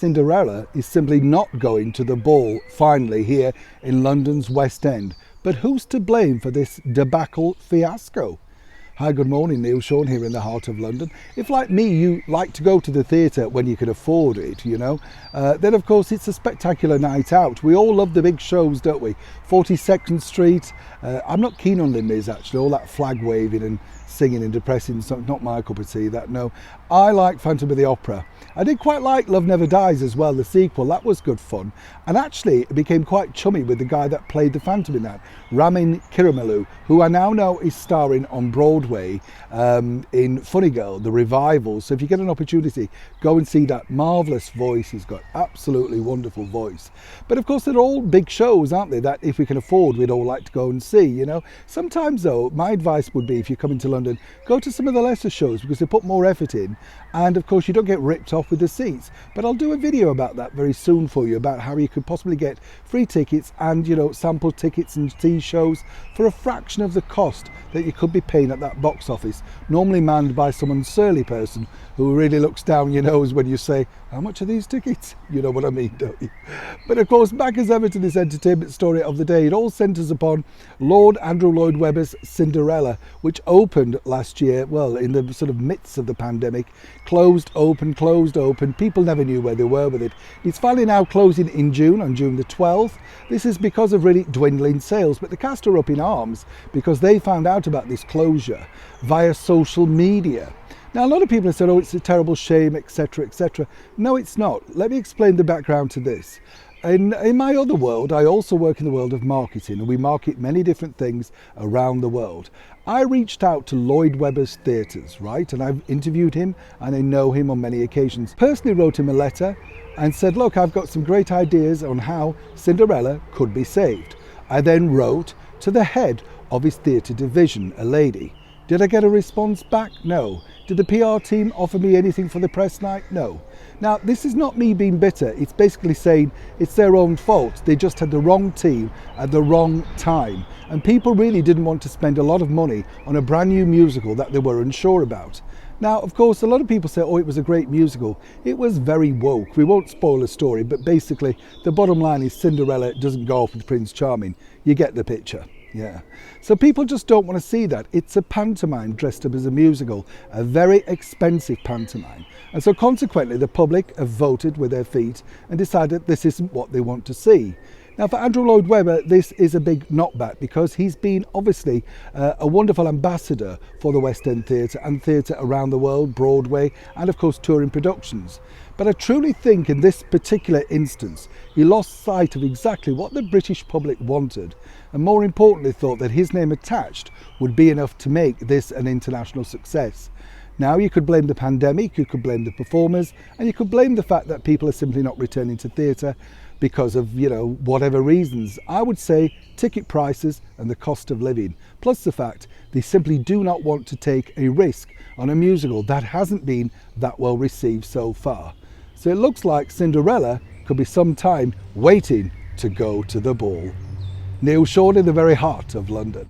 Cinderella is simply not going to the ball finally here in London's West End. But who's to blame for this debacle fiasco? Hi, good morning, Neil Sean here in the heart of London. If like me you like to go to the theatre when you can afford it, then of course it's a spectacular night out. We all love the big shows, don't we? 42nd Street, I'm not keen on Les Mis actually, all that flag waving and singing and depressing, so not my cup of tea, that no. I like Phantom of the Opera. I did quite like Love Never Dies as well, the sequel, that was good fun. And actually it became quite chummy with the guy that played the Phantom in that, Ramin Kiramalu, who I now know is starring on Broadway in Funny Girl, the revival. So if you get an opportunity, go and see that marvellous voice. He's got absolutely wonderful voice. But of course they're all big shows, aren't they, that if we can afford we'd all like to go and see, Sometimes though, my advice would be if you're coming to London, go to some of the lesser shows because they put more effort in, and of course you don't get ripped off with the seats. But I'll do a video about that very soon for you, about how you could possibly get free tickets and sample tickets and see shows for a fraction of the cost that you could be paying at that box office, normally manned by some surly person who really looks down your nose when you say, how much are these tickets? You know what I mean, don't you? But of course, back as ever to this entertainment story of the day. It all centres upon Lord Andrew Lloyd Webber's Cinderella, which opened last year, well, in the sort of midst of the pandemic. Closed, open, people never knew where they were with it. It's finally now closing in June, on June the 12th. This is because of really dwindling sales, but the cast are up in arms because they found out about this closure via social media. Now, a lot of people have said, oh, it's a terrible shame, etc., etc. No, it's not. Let me explain the background to this. In my other world, I also work in the world of marketing, and we market many different things around the world. I reached out to Lloyd Webber's theatres, right? And I've interviewed him and I know him on many occasions. Personally wrote him a letter and said, look, I've got some great ideas on how Cinderella could be saved. I then wrote to the head of his theatre division, a lady. Did I get a response back? No. Did the PR team offer me anything for the press night? No. Now, this is not me being bitter. It's basically saying it's their own fault. They just had the wrong team at the wrong time. And people really didn't want to spend a lot of money on a brand new musical that they were unsure about. Now, of course, a lot of people say, oh, it was a great musical. It was very woke. We won't spoil the story, but basically the bottom line is Cinderella doesn't go off with Prince Charming. You get the picture. Yeah. So people just don't want to see that. It's a pantomime dressed up as a musical, a very expensive pantomime. And so consequently, the public have voted with their feet and decided this isn't what they want to see. Now, for Andrew Lloyd Webber, this is a big knockback because he's been obviously a wonderful ambassador for the West End Theatre and theatre around the world, Broadway, and of course touring productions. But I truly think in this particular instance, he lost sight of exactly what the British public wanted, and more importantly thought that his name attached would be enough to make this an international success. Now, you could blame the pandemic, you could blame the performers, and you could blame the fact that people are simply not returning to theatre because of, whatever reasons. I would say ticket prices and the cost of living, plus the fact they simply do not want to take a risk on a musical that hasn't been that well received so far. So it looks like Cinderella could be some time waiting to go to the ball. Neil Sean in the very heart of London.